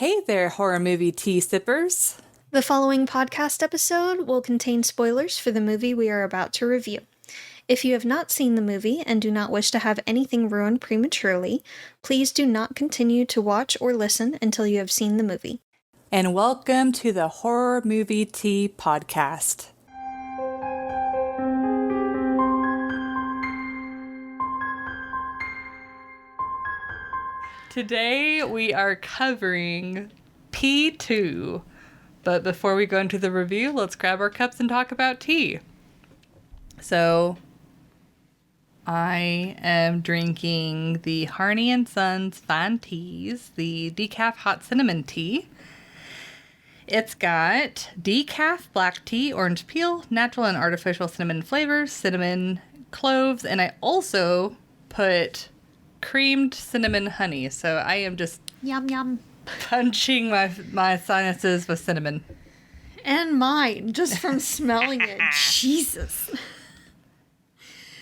Hey there, horror movie tea sippers. The following podcast episode will contain spoilers for the movie we are about to review. If you have not seen the movie and do not wish to have anything ruined prematurely, please do not continue to watch or listen until you have seen the movie. And welcome to the Horror Movie Tea Podcast. Today we are covering P2. But before we go into the review, let's grab our cups and talk about tea. So, I am drinking the Harney & Sons Fine Teas, the decaf hot cinnamon tea. It's got decaf black tea, orange peel, natural and artificial cinnamon flavors, cinnamon, cloves, and I also put creamed cinnamon honey. So I am just Yum yum. punching my sinuses with cinnamon. And mine, just from smelling it. Jesus.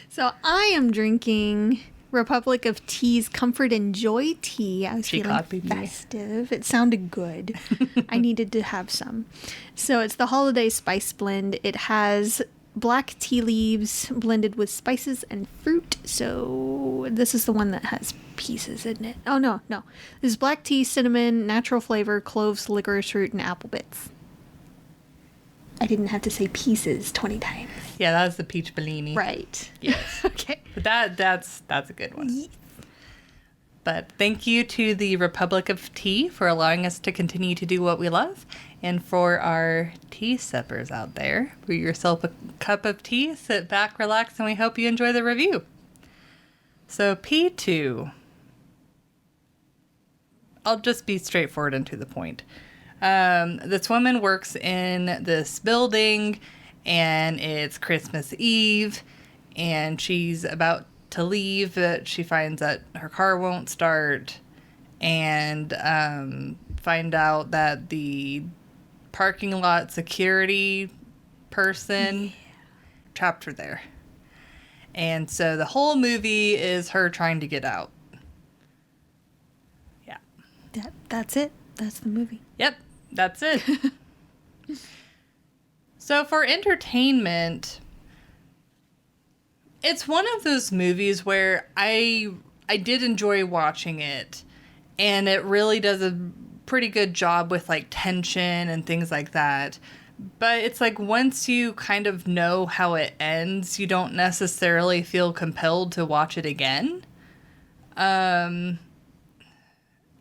So I am drinking Republic of Tea's Comfort and Joy tea. I was feeling festive. It sounded good. I needed to have some. So it's the holiday spice blend. It has black tea leaves blended with spices and fruit. So this is the one that has pieces in it. Oh, no. This is black tea, cinnamon, natural flavor, cloves, licorice root, and apple bits. I didn't have to say pieces 20 times. Yeah, that was the peach Bellini. Right. Yes. Okay. But that's a good one. But thank you to the Republic of Tea for allowing us to continue to do what we love. And for our tea sippers out there, brew yourself a cup of tea, sit back, relax, and we hope you enjoy the review. So P2. I'll just be straightforward and to the point. This woman works in this building, and it's Christmas Eve, and she's about to leave, but she finds that her car won't start, and find out that the parking lot security person trapped her there. And so the whole movie is her trying to get out. Yeah. That's it. That's the movie. Yep, that's it. So for entertainment, it's one of those movies where I did enjoy watching it, and it really does a pretty good job with like tension and things like that. But it's like once you kind of know how it ends, you don't necessarily feel compelled to watch it again.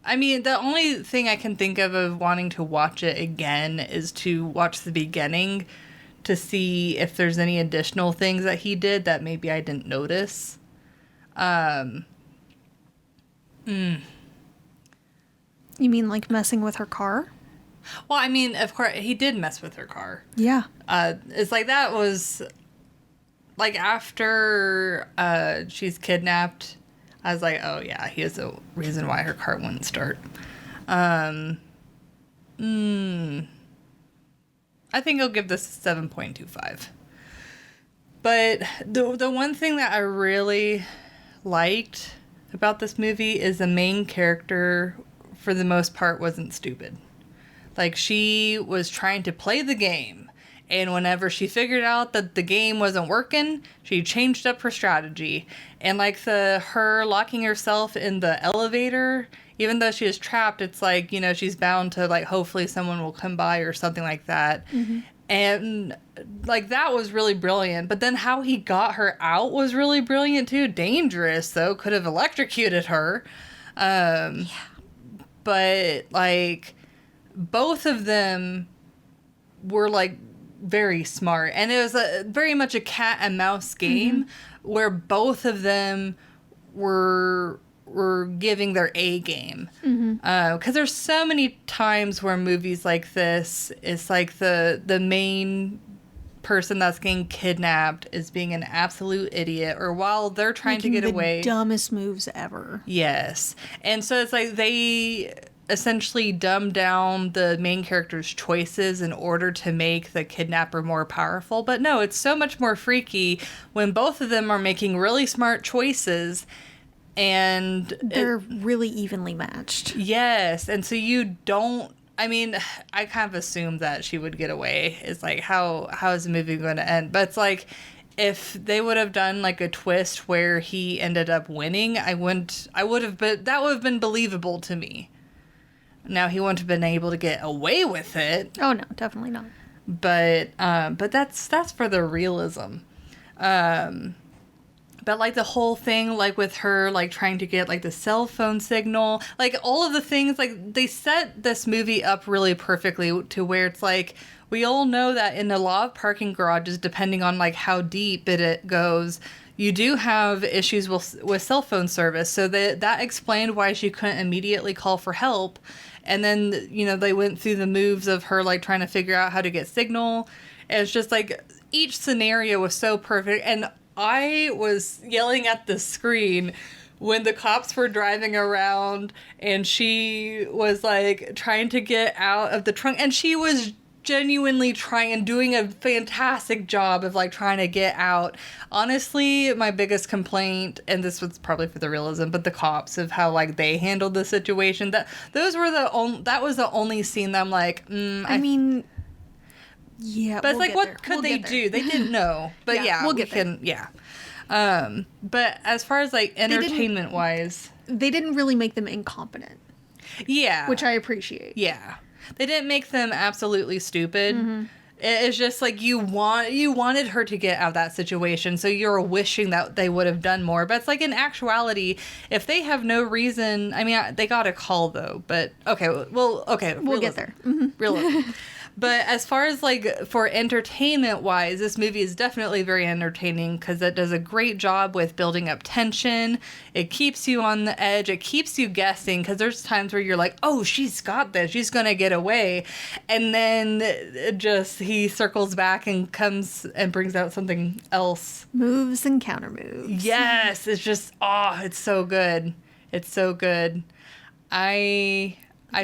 I mean, the only thing I can think of wanting to watch it again is to watch the beginning to see if there's any additional things that he did that maybe I didn't notice. You mean like messing with her car? Well, I mean, of course, he did mess with her car. Yeah. It's like that was, like, after she's kidnapped, I was like, oh, yeah, he has a reason why her car wouldn't start. I think I'll give this a 7.25. But the one thing that I really liked about this movie is the main character, for the most part, wasn't stupid. Like, she was trying to play the game, and whenever she figured out that the game wasn't working, she changed up her strategy. And like her locking herself in the elevator, even though she is trapped, it's like, you know, she's bound to, like, hopefully someone will come by or something like that. Mm-hmm. And like, that was really brilliant. But then how he got her out was really brilliant too. Dangerous though, could have electrocuted her. Yeah. But like, both of them were like very smart, and it was very much a cat and mouse game, where both of them were giving their A game. Because there's so many times where movies like this, it's like the main person that's getting kidnapped is being an absolute idiot, or while they're trying to get away, the dumbest moves ever. Yes. And so it's like they essentially dumb down the main character's choices in order to make the kidnapper more powerful. But no, it's so much more freaky when both of them are making really smart choices And they're really evenly matched. Yes. And so you don't, I mean, I kind of assumed that she would get away. It's like, how is the movie going to end? But it's like, if they would have done like a twist where he ended up winning, that would have been believable to me. Now he wouldn't have been able to get away with it. Oh no, definitely not. But that's for the realism. But, like, the whole thing, like, with her, like, trying to get, like, the cell phone signal, like, all of the things, like, they set this movie up really perfectly to where it's, like, we all know that in a lot of parking garages, depending on, like, how deep it goes, you do have issues with cell phone service. So that explained why she couldn't immediately call for help. And then, you know, they went through the moves of her, like, trying to figure out how to get signal. And it's just, like, each scenario was so perfect. And I was yelling at the screen when the cops were driving around and she was like trying to get out of the trunk, and she was genuinely trying and doing a fantastic job of like trying to get out. Honestly, my biggest complaint, and this was probably for the realism, but the cops, of how like they handled the situation, that was the only scene that I'm like, I mean, yeah, but it's like, what could they do? They didn't know. But yeah, we'll get there. Yeah. But as far as like entertainment wise, they didn't really make them incompetent. Yeah. Which I appreciate. Yeah. They didn't make them absolutely stupid. Mm-hmm. It's just like you wanted her to get out of that situation, so you're wishing that they would have done more. But it's like, in actuality, if they have no reason, I mean, they got a call though. But we'll get there. Mm-hmm. Realism. But as far as like for entertainment wise, this movie is definitely very entertaining because it does a great job with building up tension. It keeps you on the edge. It keeps you guessing, because there's times where you're like, oh, she's got this. She's going to get away. And then he circles back and comes and brings out something else. Moves and counter moves. Yes. It's just, it's so good. It's so good. I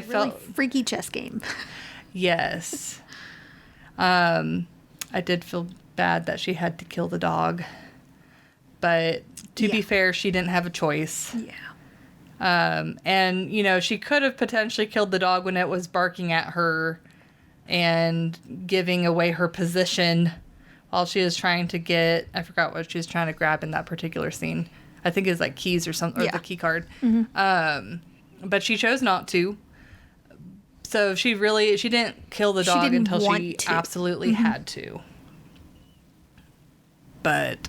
felt freaky chess game. Yes. I did feel bad that she had to kill the dog. But to be fair, she didn't have a choice. Yeah. And, you know, she could have potentially killed the dog when it was barking at her and giving away her position while she was trying to get, I forgot what she was trying to grab in that particular scene. I think it was like keys or something, or the key card. Mm-hmm. But she chose not to. So she didn't kill the dog until she absolutely had to. But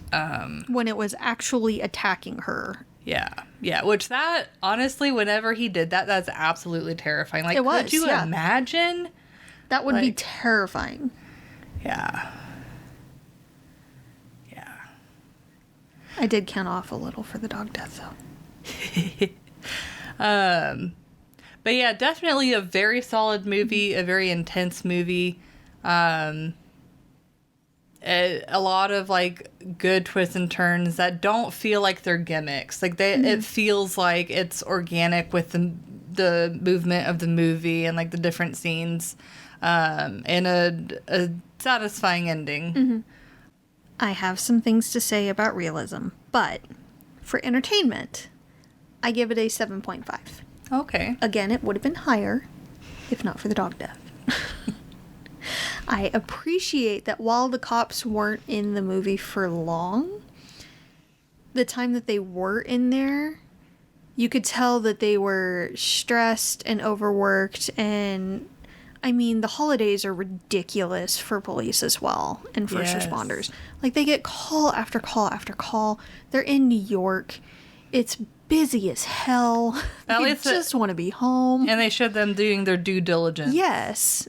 when it was actually attacking her. Yeah, which that, honestly, whenever he did that, that's absolutely terrifying. Like, could you imagine? That would be terrifying. Yeah. I did count off a little for the dog death though. But yeah, definitely a very solid movie, a very intense movie. A lot of like good twists and turns that don't feel like they're gimmicks. Like it feels like it's organic with the movement of the movie and like the different scenes, and a satisfying ending. Mm-hmm. I have some things to say about realism, but for entertainment, I give it a 7.5. Okay. Again, it would have been higher if not for the dog death. I appreciate that while the cops weren't in the movie for long, the time that they were in there, you could tell that they were stressed and overworked. And I mean, the holidays are ridiculous for police as well, and first responders. Like, they get call after call after call. They're in New York. It's busy as hell. They just want to be home. And they showed them doing their due diligence. Yes.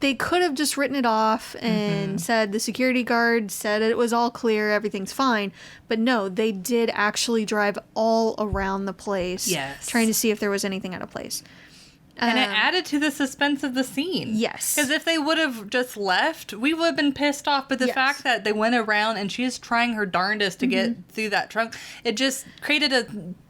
They could have just written it off and said the security guard said it was all clear, everything's fine. But no, they did actually drive all around the place. Yes. Trying to see if there was anything out of place. And it added to the suspense of the scene. Yes. Because if they would have just left, we would have been pissed off. But the fact that they went around and she is trying her darndest to get through that trunk, it just created a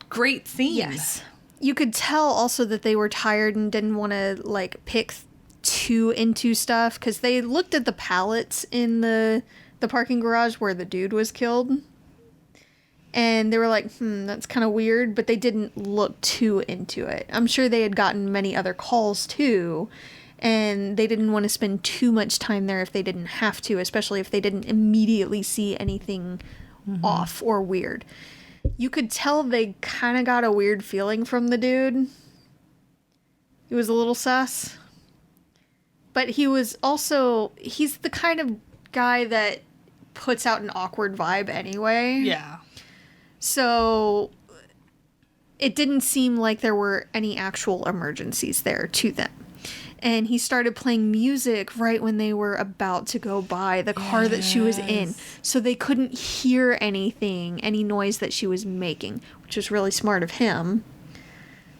great scene. Yes. You could tell also that they were tired and didn't want to, like, pick too into stuff. Because they looked at the pallets in the parking garage where the dude was killed. And they were like, that's kind of weird, but they didn't look too into it. I'm sure they had gotten many other calls too, and they didn't want to spend too much time there if they didn't have to, especially if they didn't immediately see anything off or weird. You could tell they kind of got a weird feeling from the dude. He was a little sus. But he's the kind of guy that puts out an awkward vibe anyway. Yeah. So it didn't seem like there were any actual emergencies there to them. And he started playing music right when they were about to go by the car that she was in. So they couldn't hear anything, any noise that she was making, which was really smart of him,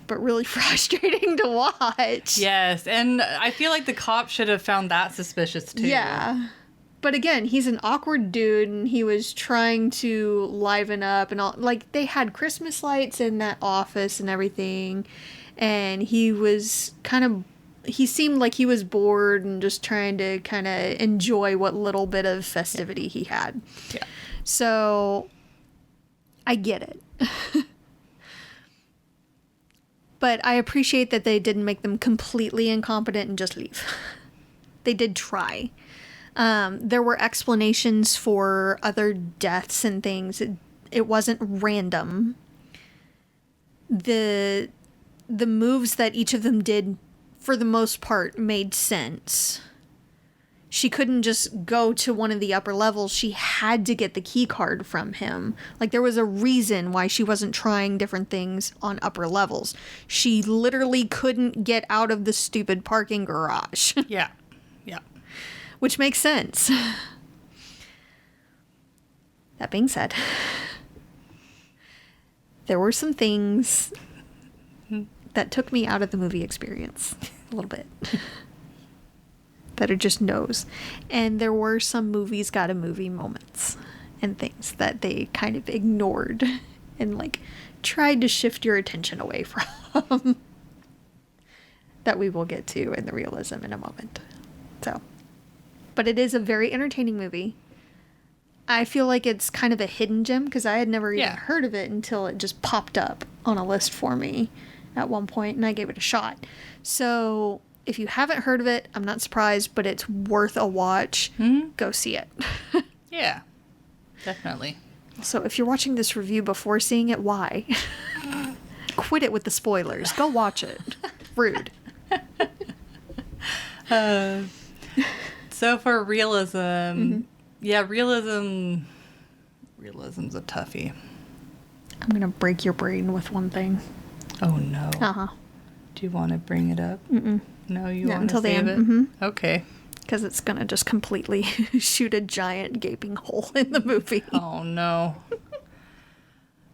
but really frustrating to watch. Yes, and I feel like the cop should have found that suspicious too. Yeah. But again, he's an awkward dude, and he was trying to liven up and all. Like, they had Christmas lights in that office and everything, and he seemed like he was bored and just trying to kind of enjoy what little bit of festivity he had. Yeah. So, I get it. But I appreciate that they didn't make them completely incompetent and just leave. They did try. There were explanations for other deaths and things. It wasn't random. The moves that each of them did, for the most part, made sense. She couldn't just go to one of the upper levels. She had to get the key card from him. Like, there was a reason why she wasn't trying different things on upper levels. She literally couldn't get out of the stupid parking garage. Yeah. Yeah. Which makes sense. That being said, there were some things that took me out of the movie experience a little bit. That are just no's. And there were some movies got a movie moments and things that they kind of ignored and like tried to shift your attention away from. That we will get to in the realism in a moment. So, but it is a very entertaining movie. I feel like it's kind of a hidden gem because I had never even heard of it until it just popped up on a list for me at one point, and I gave it a shot. So if you haven't heard of it, I'm not surprised, but it's worth a watch. Go see it. Yeah, definitely. So if you're watching this review before seeing it, why? Quit it with the spoilers. Go watch it. Rude. So for realism, realism's a toughie. I'm going to break your brain with one thing. Oh, no. Uh-huh. Do you want to bring it up? Mm-mm. No, you Not want to until the save end. it? Okay. Because it's going to just completely shoot a giant gaping hole in the movie. Oh, no.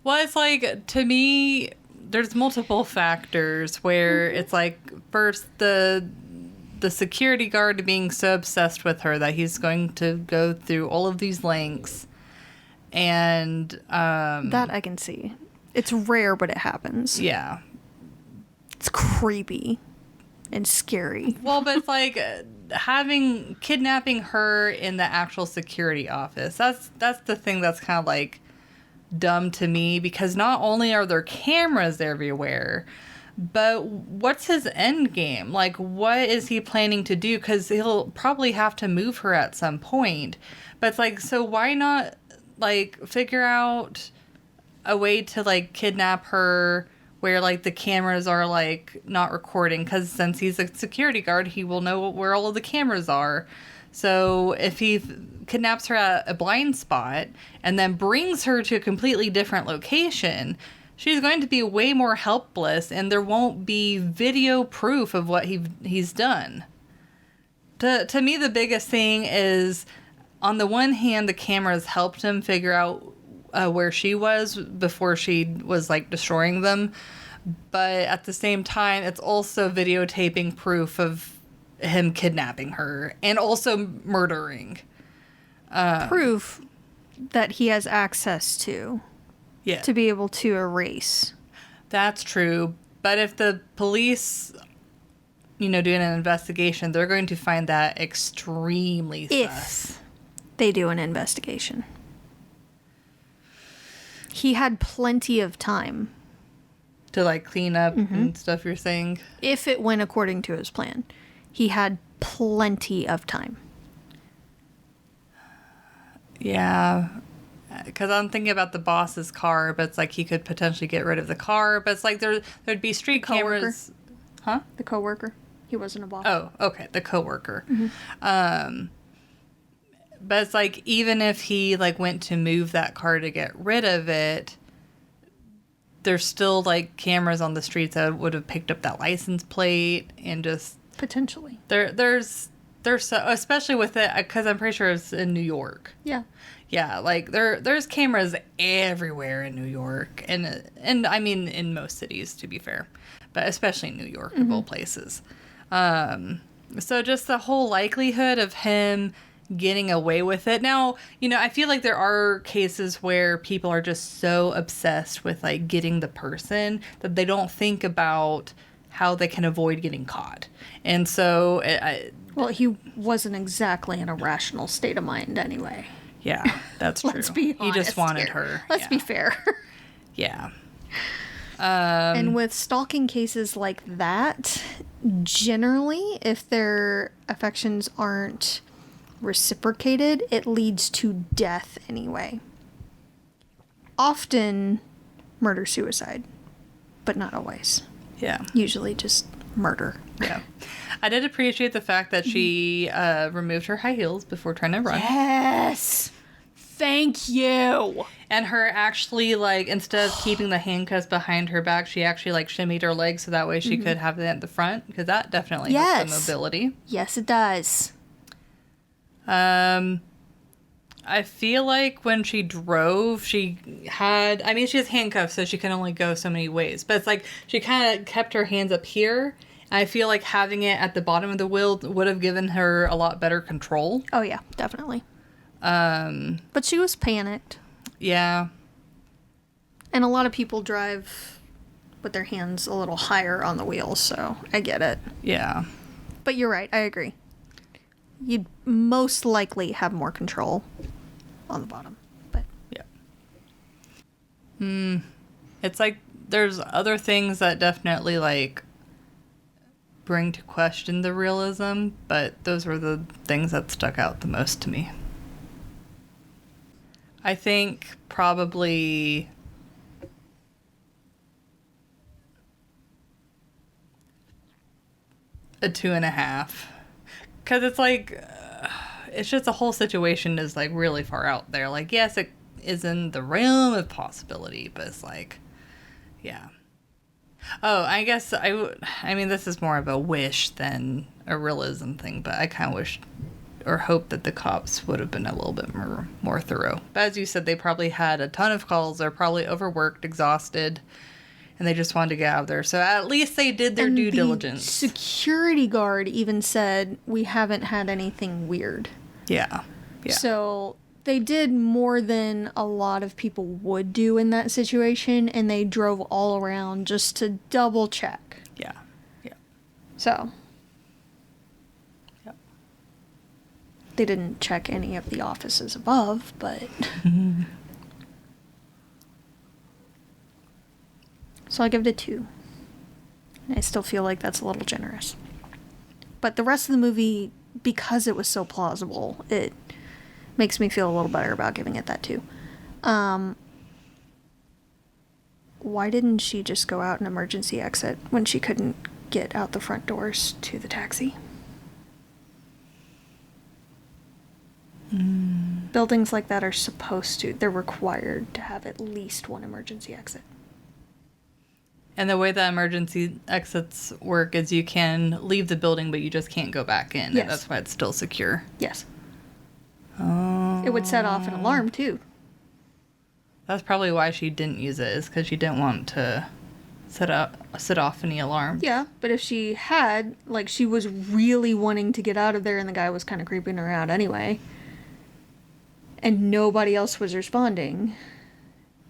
Well, it's like, to me, there's multiple factors where it's like, first, the security guard being so obsessed with her that he's going to go through all of these lengths. And that I can see. It's rare, but it happens. Yeah. It's creepy and scary. Well, but it's like kidnapping her in the actual security office. That's the thing that's kind of like dumb to me, because not only are there cameras everywhere, but what's his end game? Like, what is he planning to do? Because he'll probably have to move her at some point. But it's like, so why not like figure out a way to like kidnap her where like the cameras are like not recording, because since he's a security guard, he will know where all of the cameras are. So if he kidnaps her at a blind spot and then brings her to a completely different location, she's going to be way more helpless, and there won't be video proof of what he's done. To me, the biggest thing is, on the one hand, the cameras helped him figure out where she was before she was like destroying them, but at the same time, it's also videotaping proof of him kidnapping her and also murdering. Proof that he has access to. Yeah. To be able to erase. That's true. But if the police, doing an investigation, they're going to find that extremely sus. If they do an investigation. He had plenty of time. To, like, clean up and stuff, you're saying? If it went according to his plan. He had plenty of time. Yeah. Because I'm thinking about the boss's car, but it's like he could potentially get rid of the car. But it's like there'd be street cameras. Huh? The coworker. He wasn't a boss. Oh, okay. The coworker. But it's like, even if he, like, went to move that car to get rid of it, there's still, like, cameras on the streets that would have picked up that license plate and just... Potentially. There's so... Especially with it, because I'm pretty sure it's in New York. Yeah. Yeah, like, there's cameras everywhere in New York. And I mean, in most cities, to be fair. But especially in New York, of all places. So just the whole likelihood of him getting away with it. Now, you know, I feel like there are cases where people are just so obsessed with, like, getting the person that they don't think about how they can avoid getting caught. And so... Well, he wasn't exactly in a rational state of mind anyway. Yeah, that's true. Let's be honest. He just wanted here. her. Let's be fair. Yeah. And with stalking cases like that, generally, if their affections aren't reciprocated, it leads to death anyway. Often murder-suicide, but not always. Yeah. Usually just murder. Yeah. I did appreciate the fact that she removed her high heels before trying to run. Yes! Thank you! And her actually, like, instead of keeping the handcuffs behind her back, she actually, like, shimmied her legs so that way she could have it at the front, because that definitely helps the mobility. Yes, it does. I feel like when she drove, she has handcuffs, so she can only go so many ways. But it's like she kind of kept her hands up here. I feel like having it at the bottom of the wheel would have given her a lot better control. Oh, yeah, definitely. But she was panicked. Yeah. And a lot of people drive with their hands a little higher on the wheels, so I get it. Yeah. But you're right, I agree. You'd most likely have more control on the bottom. But yeah. It's like there's other things that definitely, like, bring to question the realism, but those were the things that stuck out the most to me. I think probably a 2.5. Because it's like, it's just the whole situation is, like, really far out there. Like, yes, it is in the realm of possibility, but it's like, yeah. Oh, I guess I mean, this is more of a wish than a realism thing, but I kind of wish or hope that the cops would have been a little bit more thorough. But as you said, they probably had a ton of calls. They're probably overworked, exhausted, and they just wanted to get out of there. So at least they did their due diligence. Security guard even said, we haven't had anything weird. Yeah. Yeah. So they did more than a lot of people would do in that situation, and they drove all around just to double check. Yeah. Yeah. So they didn't check any of the offices above, but... So I give it a 2. And I still feel like that's a little generous. But the rest of the movie, because it was so plausible, it makes me feel a little better about giving it that 2. Why didn't she just go out an emergency exit when she couldn't get out the front doors to the taxi? Buildings like that are they're required to have at least one emergency exit. And the way that emergency exits work is you can leave the building, but you just can't go back in. Yes. And that's why it's still secure. Yes. Oh. It would set off an alarm, too. That's probably why she didn't use it, is because she didn't want to set off any alarms. Yeah, but if she had, like, she was really wanting to get out of there and the guy was kind of creeping her out anyway, and nobody else was responding,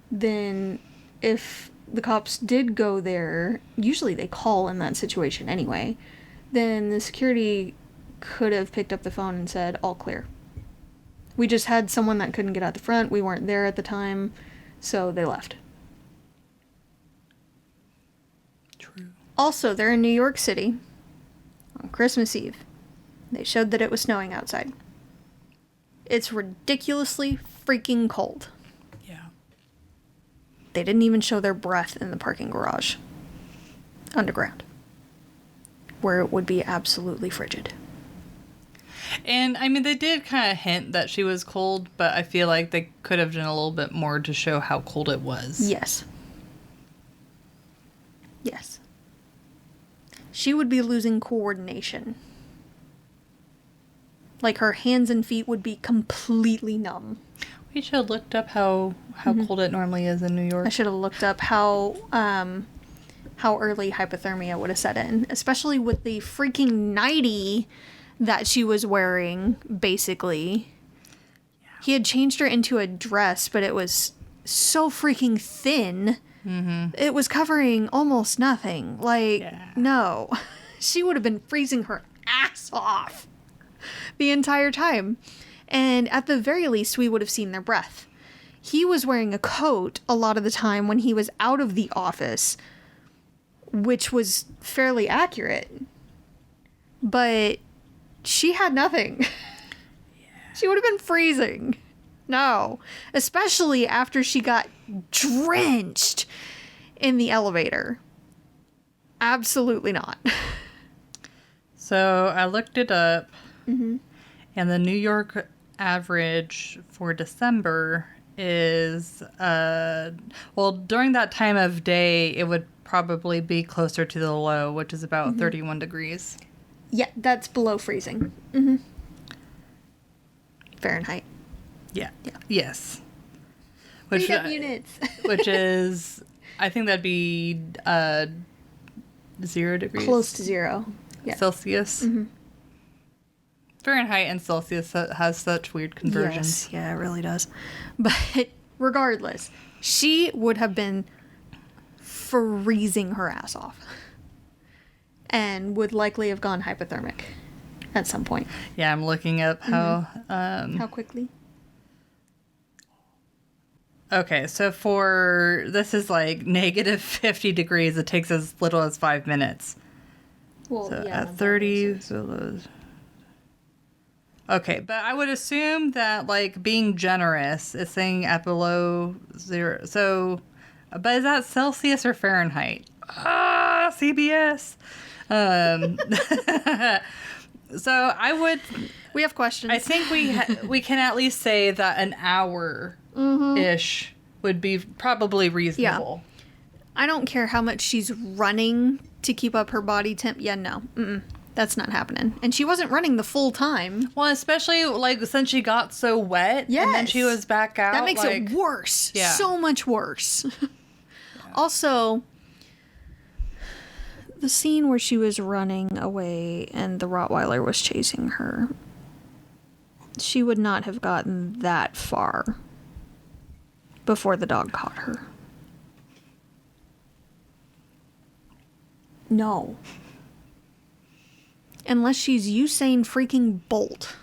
then if the cops did go there, usually they call in that situation anyway, then the security could have picked up the phone and said, all clear. We just had someone that couldn't get out the front. We weren't there at the time. So they left. True. Also, they're in New York City on Christmas Eve. They showed that it was snowing outside. It's ridiculously freaking cold. Yeah. They didn't even show their breath in the parking garage. Underground. Where it would be absolutely frigid. And, I mean, they did kind of hint that she was cold, but I feel like they could have done a little bit more to show how cold it was. Yes. Yes. She would be losing coordination. Like, her hands and feet would be completely numb. We should have looked up how cold it normally is in New York. I should have looked up how early hypothermia would have set in. Especially with the freaking nightie that she was wearing, basically. Yeah. He had changed her into a dress, but it was so freaking thin. Mm-hmm. It was covering almost nothing. Like, no. She would have been freezing her ass off the entire time. And at the very least, we would have seen their breath. He was wearing a coat a lot of the time when he was out of the office, which was fairly accurate. But she had nothing. Yeah. She would have been freezing. No. Especially after she got drenched in the elevator. Absolutely not. So I looked it up. Mm-hmm. And the New York average for December is, during that time of day, it would probably be closer to the low, which is about 31 degrees. Yeah, that's below freezing. Mm-hmm. Fahrenheit. Yeah. Yes. Which, units. Which is, I think that'd be 0 degrees. Close to 0. Yeah. Celsius. Mm-hmm. Fahrenheit and Celsius has such weird conversions. Yes, yeah, it really does. But regardless, she would have been freezing her ass off. And would likely have gone hypothermic at some point. Yeah, I'm looking up how... how quickly? Okay, so this is like negative 50 degrees. It takes as little as 5 minutes. Well, so yeah. at 30... Okay, but I would assume that, like, being generous is saying at below 0. So, but is that Celsius or Fahrenheit? CBS. So I would... We have questions. I think we can at least say that an hour-ish would be probably reasonable. Yeah. I don't care how much she's running to keep up her body temp. Yeah, no. That's not happening. And she wasn't running the full time. Well, especially, like, since she got so wet. Yes. And then she was back out. That makes it worse. Yeah. So much worse. Yeah. Also, the scene where she was running away and the Rottweiler was chasing her, she would not have gotten that far before the dog caught her. No. Unless she's Usain freaking Bolt.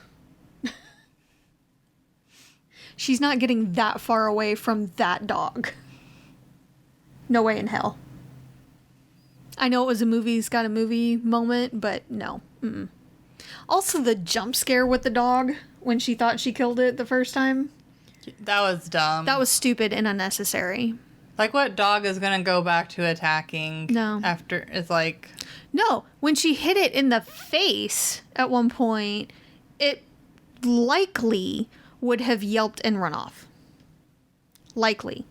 She's not getting that far away from that dog. No way in hell. I know it was a movie's got a movie moment, but no. Also, the jump scare with the dog when she thought she killed it the first time. That was dumb. That was stupid and unnecessary. Like, what dog is going to go back to attacking after? It's like... No, when she hit it in the face at one point, it likely would have yelped and run off. Likely.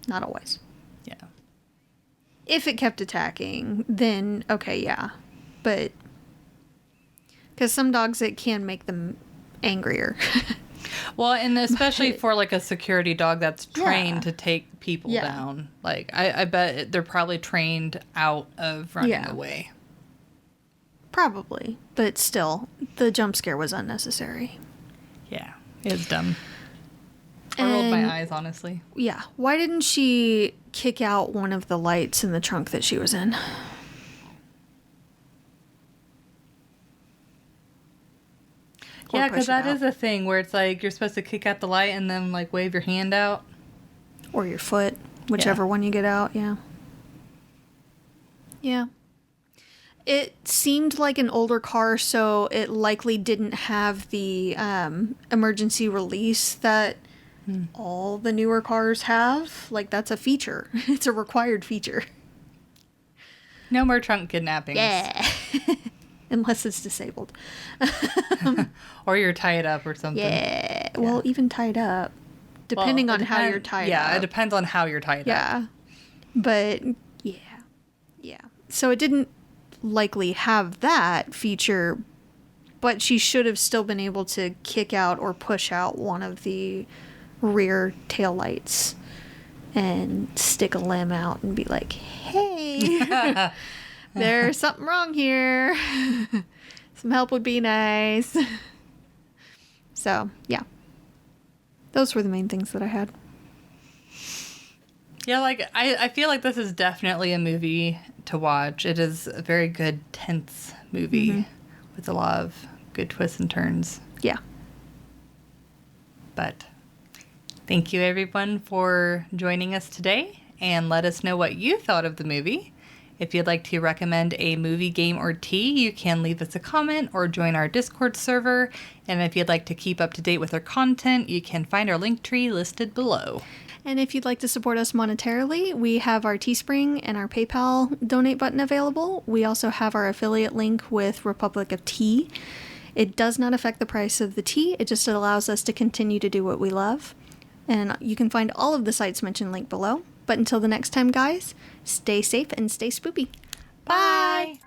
Not always. Yeah. If it kept attacking, then okay, yeah. But... because some dogs, it can make them angrier. Well, and especially for, like, a security dog that's trained to take people down. Like, I bet they're probably trained out of running away. Probably. But still, the jump scare was unnecessary. Yeah, it's dumb. I rolled my eyes, honestly. Yeah. Why didn't she kick out one of the lights in the trunk that she was in? Yeah, because that is a thing where it's like you're supposed to kick out the light and then, like, wave your hand out. Or your foot, whichever one you get out, yeah. Yeah. It seemed like an older car, so it likely didn't have the emergency release that all the newer cars have. Like, that's a feature. It's a required feature. No more trunk kidnappings. Yeah. Unless it's disabled. Or you're tied up or something. Yeah. Well, even tied up. Depending on how you're tied up. Yeah, it depends on how you're tied up. Yeah. But, yeah. Yeah. So it didn't likely have that feature, but she should have still been able to kick out or push out one of the rear taillights and stick a limb out and be like, hey, there's something wrong here. Some help would be nice. So, yeah. Those were the main things that I had. Yeah, like, I feel like this is definitely a movie to watch. It is a very good, tense movie with a lot of good twists and turns. Yeah. But thank you, everyone, for joining us today, and let us know what you thought of the movie. If you'd like to recommend a movie, game, or tea, you can leave us a comment or join our Discord server. And if you'd like to keep up to date with our content, you can find our link tree listed below. And if you'd like to support us monetarily, we have our Teespring and our PayPal donate button available. We also have our affiliate link with Republic of Tea. It does not affect the price of the tea. It just allows us to continue to do what we love. And you can find all of the sites mentioned linked below. But until the next time, guys, stay safe and stay spoopy. Bye!